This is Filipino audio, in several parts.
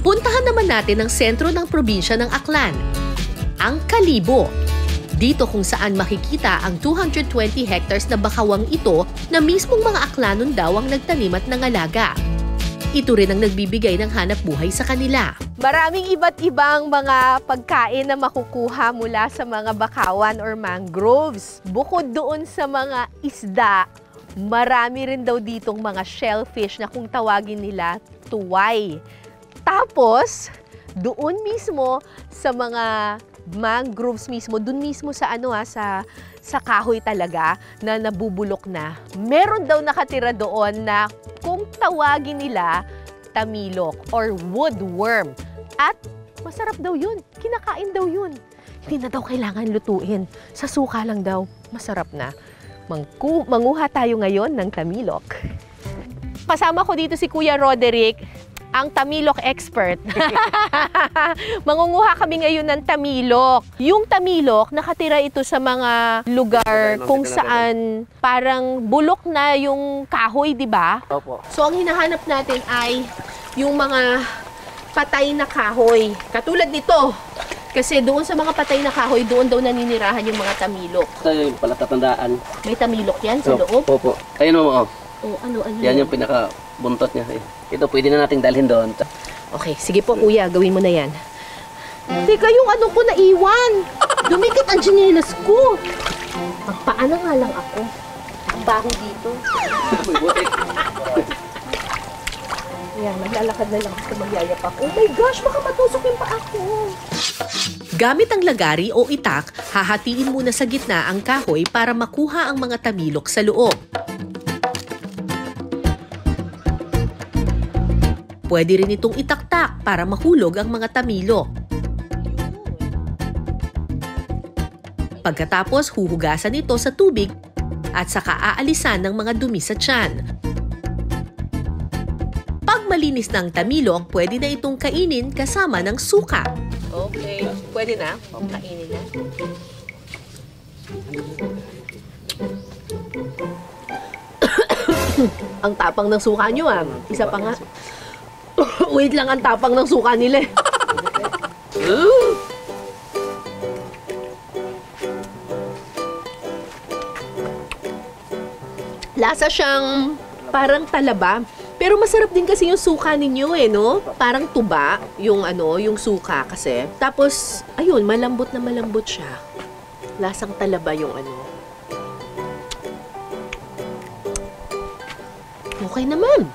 Puntahan naman natin ang sentro ng probinsya ng Aklan, ang Kalibo. Dito kung saan makikita ang 220 hectares na bakawang ito na mismong mga Aklanon daw ang nagtanim at nangalaga. Ito rin ang nagbibigay ng hanap buhay sa kanila. Maraming iba't ibang mga pagkain na makukuha mula sa mga bakawan or mangroves. Bukod doon sa mga isda, marami rin daw ditong mga shellfish na kung tawagin nila tuway. Tapos, doon mismo sa mga mangroves mismo, doon mismo sa sa kahoy talaga na nabubulok na. Meron daw nakatira doon na kung tawagin nila tamilok or woodworm. At masarap daw yun. Kinakain daw yun. Hindi na daw kailangan lutuin. Sa suka lang daw, masarap na. Manguha tayo ngayon ng tamilok. Kasama ko dito si Kuya Roderick, ang tamilok expert. Mangunguha kami ngayon ng tamilok. Yung tamilok, nakatira ito sa mga lugar kung saan parang bulok na yung kahoy, di ba? Opo. So, ang hinahanap natin ay yung mga patay na kahoy. Katulad nito. Kasi doon sa mga patay na kahoy, doon daw naninirahan yung mga tamilok. Ito yung palatandaan. May tamilok yan sa loob? Opo. Ayun mo. Oh, ano yan yung pinaka-buntot niya. Ito, pwede na nating dalhin doon. Okay, sige po kuya, gawin mo na yan. Teka, yung ano ko naiwan. Dumikit ang tsinelas ko. Magpaano nga lang ako. Ang baho dito. Ayan, maglalakad na lang ako magyayapak. Oh my gosh, baka matusok yung paa ko. Gamit ang lagari o itak, hahatiin muna sa gitna ang kahoy para makuha ang mga tamilok sa loob. Pwede rin itong itaktak para mahulog ang mga tamilok. Pagkatapos, huhugasan ito sa tubig at saka aalisan ng mga dumi sa tiyan. Pag malinis ng tamilok, pwede na itong kainin kasama ng suka. Okay, pwede na. Kainin na. Ang tapang ng suka nyo ah. Isa pa nga. Wait lang, ang tapang ng suka nila eh. Lasa siyang parang talaba. Pero masarap din kasi yung suka ninyo eh, no? Parang tuba yung yung suka kasi. Tapos, ayun, malambot na malambot siya. Lasang talaba yung Okay naman.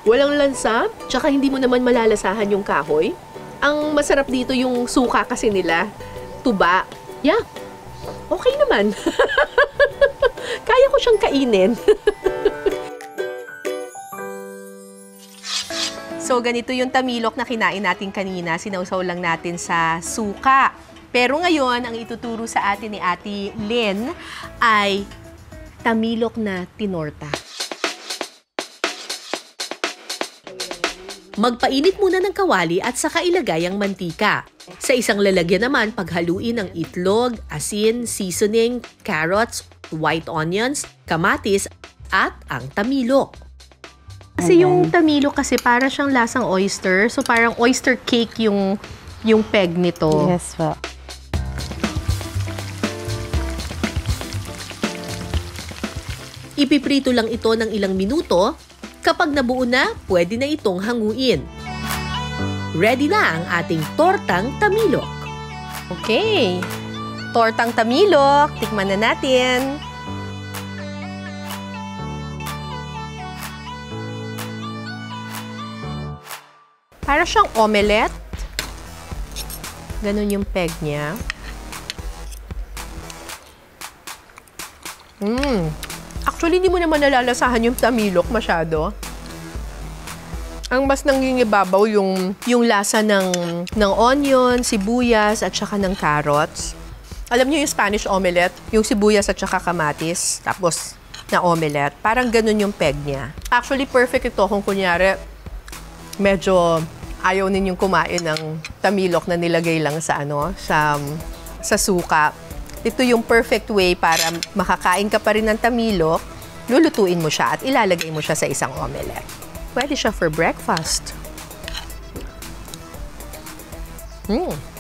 Walang lansa, tsaka hindi mo naman malalasahan yung kahoy. Ang masarap dito yung suka kasi nila. Tuba. Yeah. Okay naman. Kaya ko siyang kainin. So, ganito yung tamilok na kinain natin kanina. Sinausaw lang natin sa suka. Pero ngayon, ang ituturo sa atin ni Ate Lynn ay tamilok na tinorta. Magpainit muna ng kawali at saka ilagay ang mantika. Sa isang lalagyan naman, paghaluin ang itlog, asin, seasoning, carrots, white onions, kamatis, at ang tamilok. Kasi yung tamilok kasi para siyang lasang oyster. So parang oyster cake yung peg nito. Yes po. Ipiprito lang ito ng ilang minuto. Kapag nabuo na, pwede na itong hanguin. Ready na ang ating tortang tamilok. Okay. Tortang tamilok. Tikman na natin. Para siyang omelette. Ganun yung peg niya. Actually, hindi mo naman nalalasahan yung tamilok masyado. Ang mas nangingibabaw yung lasa ng onion, sibuyas, at saka ng carrots. Alam niyo yung Spanish omelette? Yung sibuyas at saka kamatis, tapos na omelette. Parang ganun yung peg niya. Actually, perfect ito kung kunyari medyo ayaw ninyong kumain ng tamilok na nilagay lang sa sa suka. Ito yung perfect way para makakain ka pa rin ng tamilok, lulutuin mo siya at ilalagay mo siya sa isang omelette. Pwede siya for breakfast. Mm.